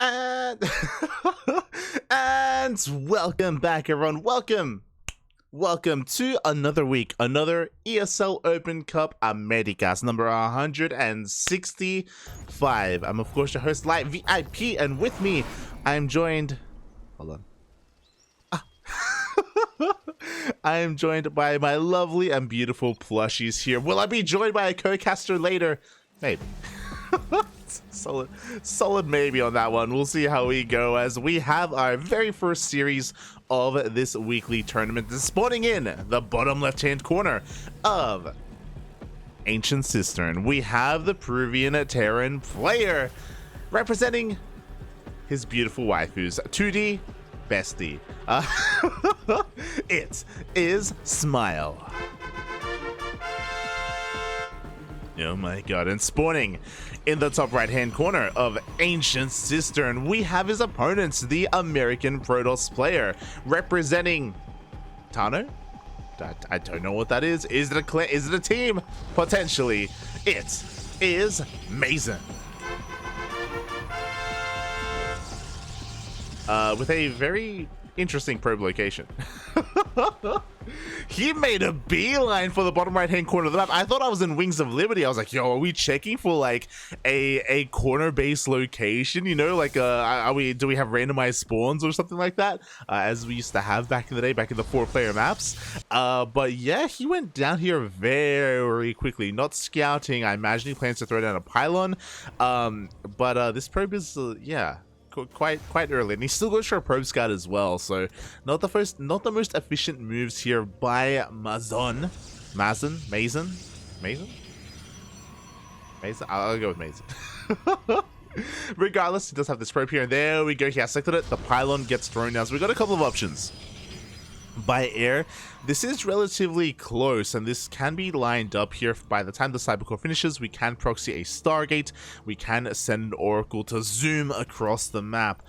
And and welcome back, everyone. Welcome to another week, another ESL Open Cup Americas, number 165. I'm of course your host, Light VIP, and with me, I'm joined. Hold on. I am joined by my lovely and beautiful plushies here. Will I be joined by a co-caster later? Maybe. solid maybe on that one. We'll see how we go as we have our very first series of this weekly tournament. Spawning in the bottom left hand corner of Ancient Cistern, we have the Peruvian Terran player representing his beautiful waifus, 2D bestie. It is Smile. Oh my god, and spawning in the top right hand corner of Ancient Cistern, we have his opponents, the American Protoss player representing Tano. I don't know what that is. Is it a team? Potentially. It is MaZon. With a very interesting probe location. He made a beeline for the bottom right hand corner of the map. I thought I was in Wings of Liberty. I was like, yo, are we checking for like a corner based location, you know, like do we have randomized spawns or something like that, as we used to have back in the day, back in the 4-player maps. But yeah, he went down here very quickly, not scouting. I imagine he plans to throw down a pylon, but this probe is yeah, quite early, and he still goes for a probe scout as well, so not the most efficient moves here by MaZon. I'll go with MaZon. Regardless, he does have this probe here, and there we go. He has selected it. The pylon gets thrown down, so we've got a couple of options. By air, this is relatively close, and this can be lined up here. By the time the Cybercore finishes, we can proxy a Stargate, we can send an Oracle to zoom across the map.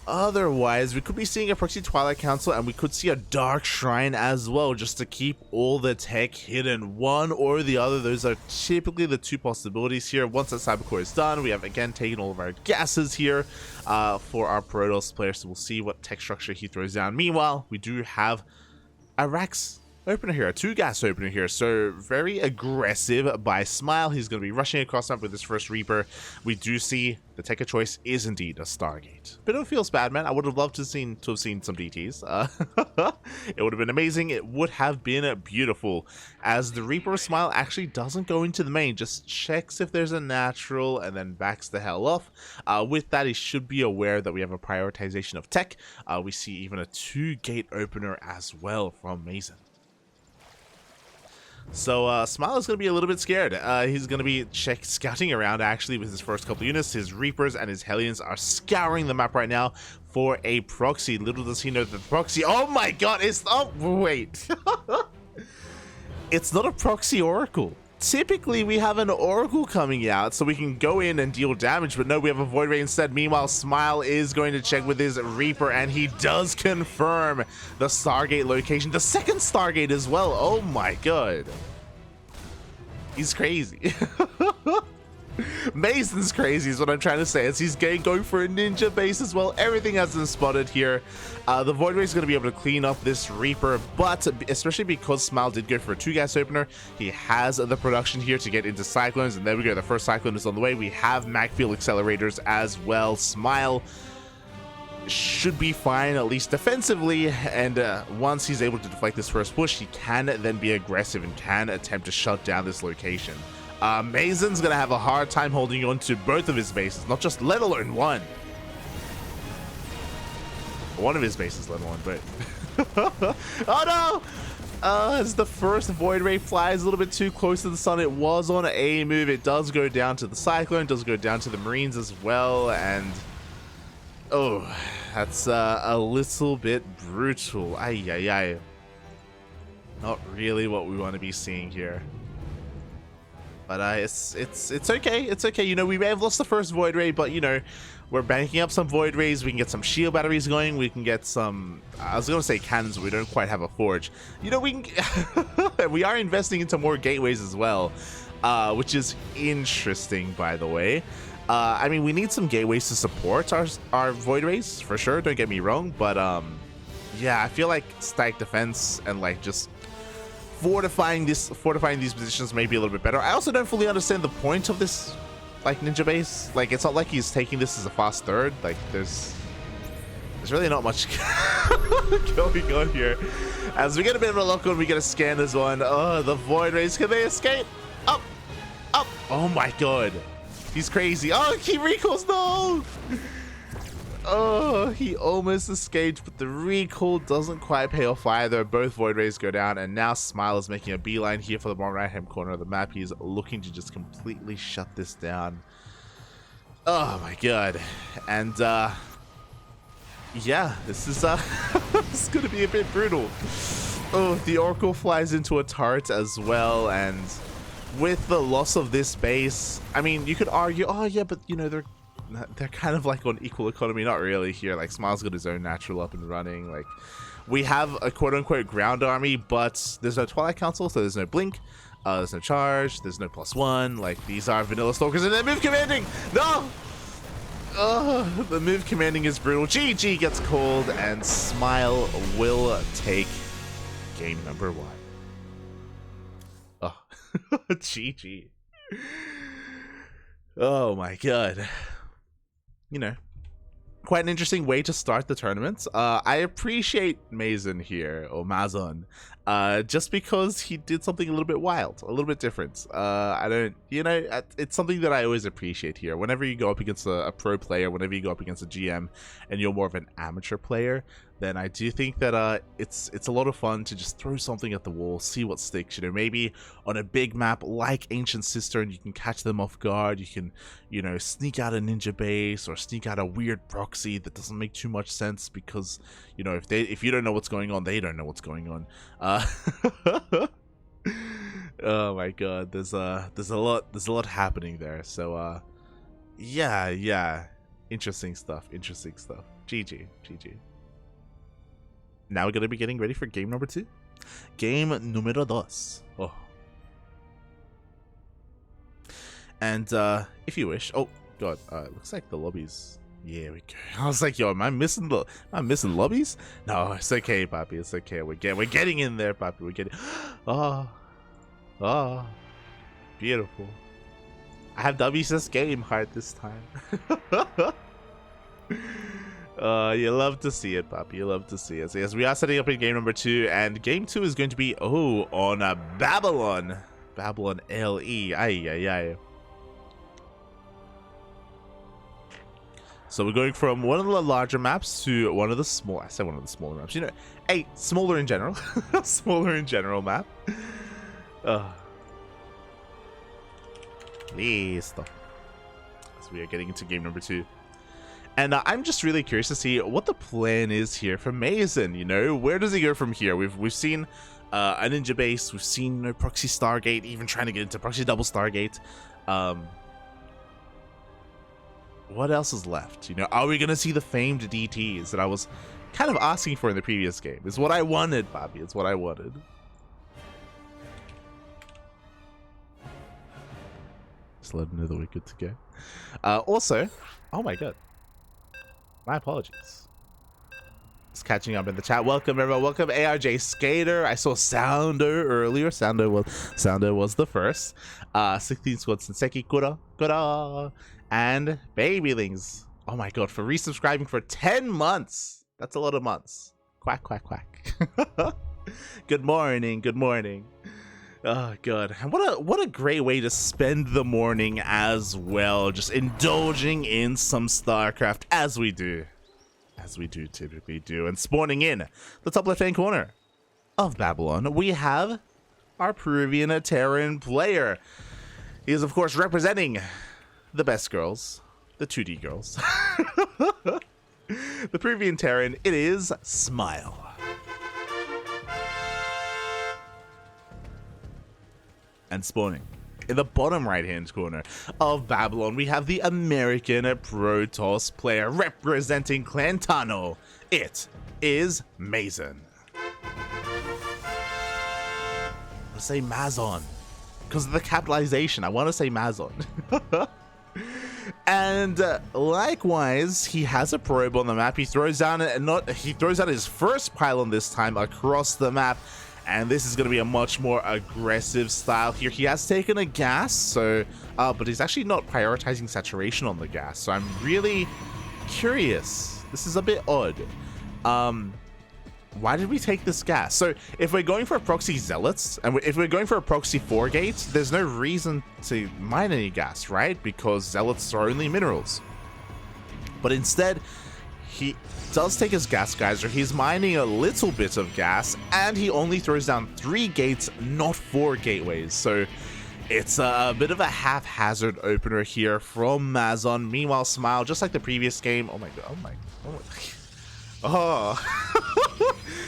Otherwise, we could be seeing a proxy Twilight Council, and we could see a Dark Shrine as well, just to keep all the tech hidden. One or the other, those are typically the two possibilities here. Once that Cybercore is done, we have again taken all of our gases here for our Protoss player, so we'll see what tech structure he throws down. Meanwhile, we do have a Rax opener here, a 2-gas opener here, so very aggressive by Smile. He's going to be rushing across up with his first Reaper. We do see the tech of choice is indeed a Stargate. But it feels bad, man. I would have loved to have seen some DTs. It would have been amazing. It would have been beautiful, as the Reaper of Smile actually doesn't go into the main, just checks if there's a natural and then backs the hell off. With that, he should be aware that we have a prioritization of tech. We see even a 2-gate opener as well from MaZon. So Smile is going to be a little bit scared. He's going to be scouting around actually with his first couple units. His Reapers and his Hellions are scouring the map right now for a proxy. Little does he know that the proxy... Oh my god, it's... Oh, wait. It's not a proxy Oracle. Typically, we have an Oracle coming out so we can go in and deal damage, but no, we have a Void Ray instead. Meanwhile, Smile is going to check with his Reaper, and he does confirm the Stargate location. The second Stargate as well. Oh my god. He's crazy. MaZon's crazy is what I'm trying to say, as he's going for a ninja base as well. Everything has been spotted here. The Void Ray is going to be able to clean up this Reaper, but especially because Smile did go for a 2-gas opener, he has the production here to get into Cyclones, and there we go. The first Cyclone is on the way. We have Magfield accelerators as well. Smile should be fine, at least defensively, and once he's able to deflect this first push, he can then be aggressive and can attempt to shut down this location. MaZon's gonna have a hard time holding on to both of his bases, not just, let alone one. One of his bases, let alone both. Oh no! As the first Void Ray flies a little bit too close to the sun, it was on a move. It does go down to the Cyclone, does go down to the Marines as well, and oh, that's a little bit brutal. Ay, ay, ay. Not really what we want to be seeing here. But it's okay. It's okay. You know, we may have lost the first Void Ray, but you know, we're banking up some Void Rays. We can get some shield batteries going. We can get some, I was going to say cannons, but we don't quite have a forge. You know, we can, we are investing into more gateways as well, which is interesting, by the way. I mean, we need some gateways to support our Void Rays, for sure, don't get me wrong, but yeah, I feel like static defense and like just fortifying these positions may be a little bit better. I also don't fully understand the point of this like ninja base. Like, it's not like he's taking this as a fast third. Like, there's really not much going on here. As we get a bit of a lock on, we get to scan this one. Oh, the Void Rays, can they escape? Up, up. Oh my god, he's crazy. Oh, he recalls, no. Oh, he almost escaped, but the recall doesn't quite pay off either. Both Void Rays go down, and now Smile is making a beeline here for the bottom right-hand corner of the map. He's looking to just completely shut this down. Oh my god. And yeah, this is this is gonna be a bit brutal. Oh, the Oracle flies into a turret as well, and with the loss of this base, I mean, you could argue, oh yeah, but you know, they're kind of like on equal economy. Not really here. Like, Smile's got his own natural up and running. Like, we have a quote-unquote ground army, but there's no Twilight Council, so there's no blink, there's no charge, there's no +1. Like, these are vanilla stalkers, and they're move commanding. No. The move commanding is brutal. GG gets called, and Smile will take game number 1. Oh, GG. Oh my god. You know, quite an interesting way to start the tournament. I appreciate MaZon here, or MaZon, just because he did something a little bit wild, a little bit different. I don't, you know, it's something that I always appreciate here. Whenever you go up against a pro player, whenever you go up against a GM, and you're more of an amateur player, then I do think that it's a lot of fun to just throw something at the wall, see what sticks. You know, maybe on a big map like Ancient Cistern, you can catch them off guard. You can, you know, sneak out a ninja base or sneak out a weird proxy that doesn't make too much sense because, you know, if you don't know what's going on, they don't know what's going on. Oh my god, there's a lot happening there. So yeah, interesting stuff. GG. Now we're going to be getting ready for game number 2. Game número 2. Oh. And if you wish, oh god, it looks like the lobbies. Yeah, we go. I was like, yo, am I missing lobbies? No, it's okay, Papi. It's okay. We're getting in there, Papi. We're getting. Oh, beautiful. I have WSS game hard this time. You love to see it, Papi. You love to see it. So yes, we are setting up in game number 2, and game 2 is going to be on Babylon LE. Ay. So we're going from one of the larger maps to one of the small. I said one of the smaller maps. You know, smaller in general. Smaller in general map. Listo. So we are getting into game number 2. And I'm just really curious to see what the plan is here for MaZon. You know, where does he go from here? We've seen a ninja base. We've seen proxy Stargate, even trying to get into proxy double Stargate. What else is left? You know, are we gonna see the famed DTs that I was kind of asking for in the previous game? It's what I wanted, Bobby. It's what I wanted. Just let him know that we're good to go. Also, oh my god. My apologies. Just catching up in the chat. Welcome everyone. Welcome ARJ Skater. I saw Sounder earlier. Sounder was the first. 16 squad Senseki Kura and Babylings. Oh my god, for resubscribing for 10 months. That's a lot of months. Quack quack quack. Good morning. Good morning. Oh god, and what a great way to spend the morning as well, just indulging in some StarCraft as we typically do, and spawning in the top left hand corner of Babylon, we have our Peruvian Terran player. He is of course representing the best girls, the 2D girls. The Peruvian Terran, it is Smile. And spawning in the bottom right hand corner of Babylon, we have the American Protoss player representing Clantano. It is MaZon. Let's say MaZon because of the capitalization. I want to say MaZon. And likewise, he has a probe on the map. He throws down his first pylon this time across the map. And this is going to be a much more aggressive style here. He has taken a gas, so but he's actually not prioritizing saturation on the gas. So I'm really curious. This is a bit odd. Why did we take this gas? So if we're going for proxy zealots, and if we're going for a proxy 4 gate, there's no reason to mine any gas, right? Because zealots are only minerals. But instead, he does take his gas geyser. He's mining a little bit of gas, and he only throws down 3 gates, not 4 gateways. So it's a bit of a haphazard opener here from MaZon. Meanwhile, Smile, just like the previous game. Oh my god! Oh,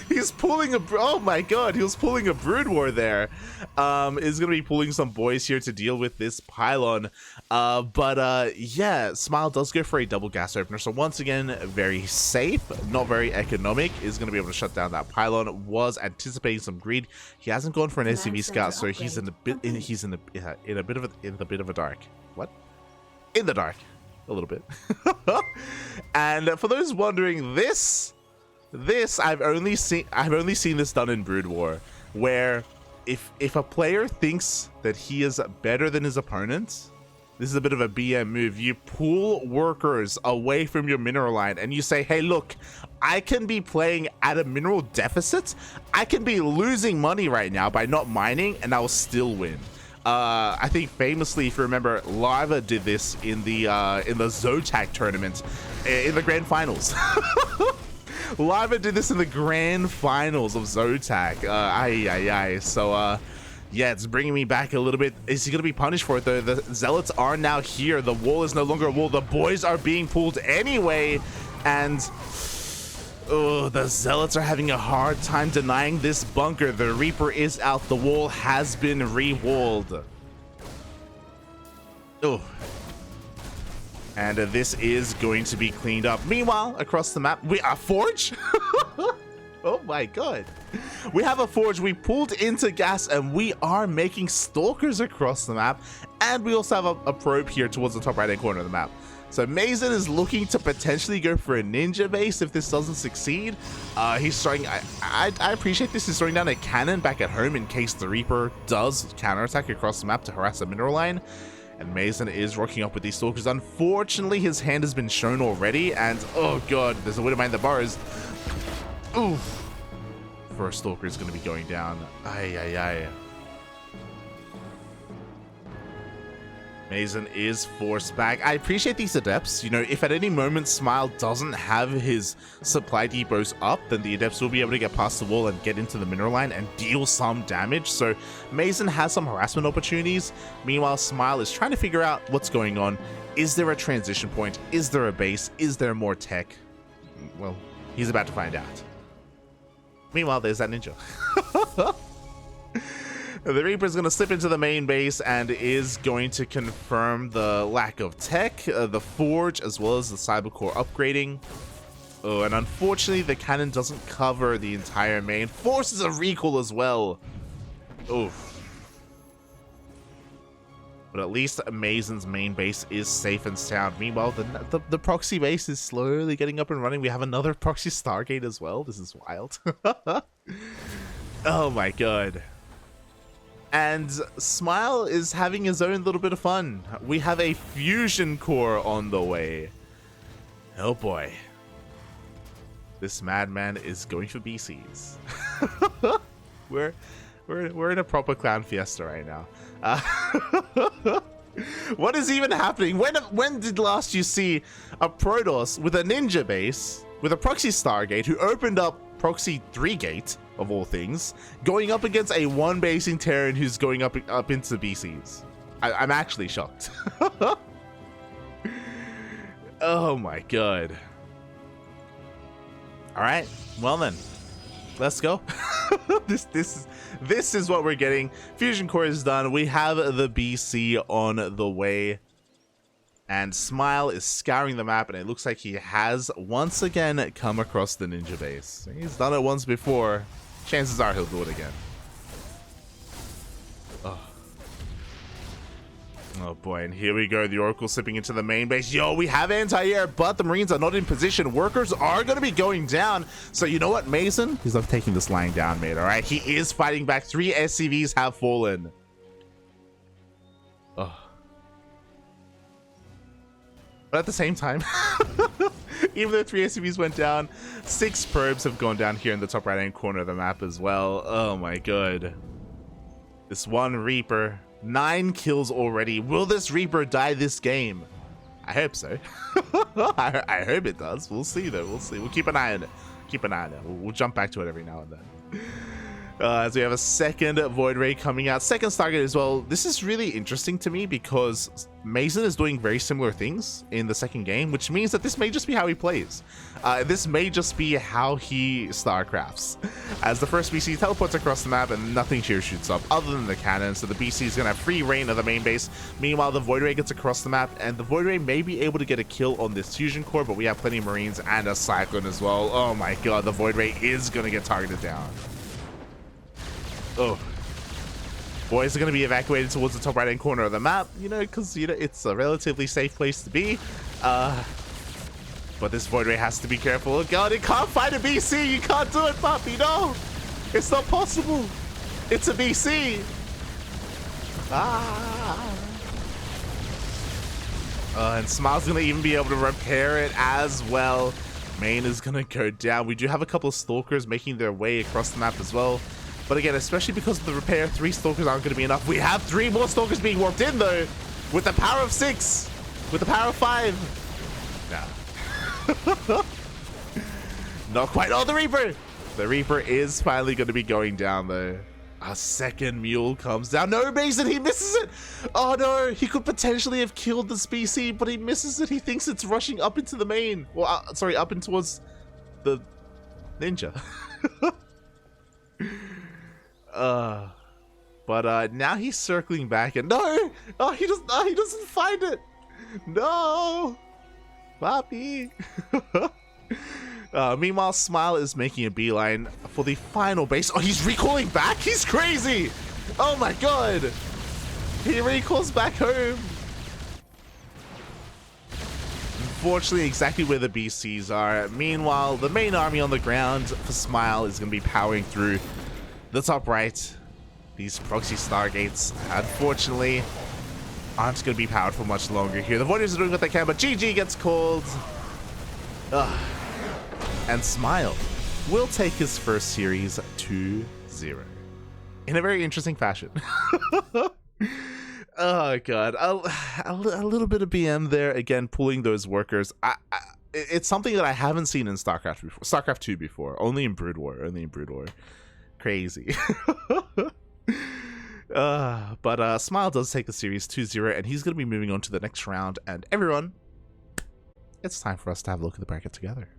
he's pulling oh my god, he was pulling a Brood War there. Is gonna be pulling some boys here to deal with this pylon. Yeah, Smile does go for a double gas opener, so once again, very safe, not very economic. Is gonna be able to shut down that pylon. Was anticipating some greed. He hasn't gone for an SCV scout, so he's in a bit of a dark. What? In the dark. A little bit. And for those wondering, this I've only seen this done in Brood War, where if a player thinks that he is better than his opponent, this is a bit of a BM move. You pull workers away from your mineral line and you say, hey, look, I can be playing at a mineral deficit. I can be losing money right now by not mining, and I'll still win. I think famously, if you remember, Lava did this in the Zotac tournament, in the grand finals. Lava did this in the grand finals of Zotac. So yeah, it's bringing me back a little bit. Is he gonna be punished for it though? The zealots are now here. The wall is no longer a wall. The boys are being pulled anyway, and oh, the zealots are having a hard time denying this bunker. The Reaper is out. The wall has been re-walled. Oh. And this is going to be cleaned up. Meanwhile, across the map, we are Forge. Oh my god. We have a Forge. We pulled into gas and we are making stalkers across the map. And we also have a probe here towards the top right hand corner of the map. So MaZon is looking to potentially go for a ninja base if this doesn't succeed. He's throwing, I appreciate this, he's throwing down a cannon back at home in case the Reaper does counterattack across the map to harass a mineral line. And MaZon is rocking up with these stalkers. Unfortunately, his hand has been shown already, and oh god, there's a Widowmine that burrows. Oof. First stalker is going to be going down. MaZon is forced back. I appreciate these adepts. You know, if at any moment Smile doesn't have his supply depots up, then the adepts will be able to get past the wall and get into the mineral line and deal some damage. So MaZon has some harassment opportunities. Meanwhile, Smile is trying to figure out what's going on. Is there a transition point? Is there a base? Is there more tech? Well, he's about to find out. Meanwhile, there's that ninja. The Reaper is going to slip into the main base and is going to confirm the lack of tech, the Forge, as well as the Cybercore upgrading. Oh, and unfortunately, the cannon doesn't cover the entire main. Forces a recall as well. Oof. But at least MaZon's main base is safe and sound. Meanwhile, the proxy base is slowly getting up and running. We have another proxy Stargate as well. This is wild. Oh my god. And Smile is having his own little bit of fun. We have a fusion core on the way. Oh boy. This madman is going for BCs. We're in a proper clown fiesta right now. What is even happening? When did last you see a Protoss with a ninja base, with a proxy Stargate who opened up proxy 3 gate, of all things, going up against a 1-basing Terran who's going up into BCs? I'm actually shocked. Oh my god. Alright, well then, let's go. This is what we're getting. Fusion core is done. We have the BC on the way. And Smile is scouring the map, and it looks like he has once again come across the ninja base. He's done it once before. Chances are he'll do it again. Oh. Oh boy, and here we go. The Oracle slipping into the main base. Yo, we have anti-air, but the Marines are not in position. Workers are going to be going down. So you know what, MaZon? He's not taking this lying down, mate, all right? He is fighting back. 3 SCVs have fallen. Oh. But at the same time, even though 3 SCVs went down, 6 probes have gone down here in the top right-hand corner of the map as well. Oh my god. This one Reaper, 9 kills already. Will this Reaper die this game? I hope so. I hope it does. We'll see though. We'll see. We'll keep an eye on it. Keep an eye on it. We'll jump back to it every now and then. As we have a second Void Ray coming out, second Stargate as well. This is really interesting to me because MaZon is doing very similar things in the second game, which means that this may just be how he plays. This may just be how he StarCrafts. As the first BC teleports across the map and nothing here shoots up other than the cannon, so the BC is going to have free reign of the main base. Meanwhile, the Void Ray gets across the map, and the Void Ray may be able to get a kill on this Fusion Core, but we have plenty of Marines and a Cyclone as well. Oh my god, the Void Ray is going to get targeted down. Oh, boys are going to be evacuated towards the top right hand corner of the map, you know, because, you know, it's a relatively safe place to be. But this Void Ray has to be careful. Oh god, it can't find a BC. You can't do it, puppy. No, it's not possible. It's a BC. And Smile's going to even be able to repair it as well. Main is going to go down. We do have a couple of Stalkers making their way across the map as well. But again, especially because of the repair, 3 Stalkers aren't going to be enough. We have 3 more Stalkers being warped in, though, with the power of 6, with the power of 5. No. Not quite. Oh, the Reaper! The Reaper is finally going to be going down, though. A second Mule comes down. No, MaZon, he misses it! Oh, no, he could potentially have killed the species, but he misses it. He thinks it's rushing up into the main. Well, sorry, up in towards the Ninja. But now he's circling back and no! Oh, he doesn't find it! No! Papi! Meanwhile, Smile is making a beeline for the final base. Oh, he's recalling back? He's crazy! Oh my god! He recalls back home! Unfortunately, exactly where the BCs are. Meanwhile, the main army on the ground for Smile is going to be powering through the top right. These proxy Stargates, unfortunately, aren't going to be powered for much longer here. The Voiders are doing what they can, but GG gets called. And Smile will take his first series 2-0 in a very interesting fashion. Oh god, a little bit of BM there again, pulling those workers. It's something that I haven't seen in StarCraft before. StarCraft 2 before, only in Brood War. Crazy. But Smile does take the series 2-0, and he's going to be moving on to the next round. And everyone, it's time for us to have a look at the bracket together.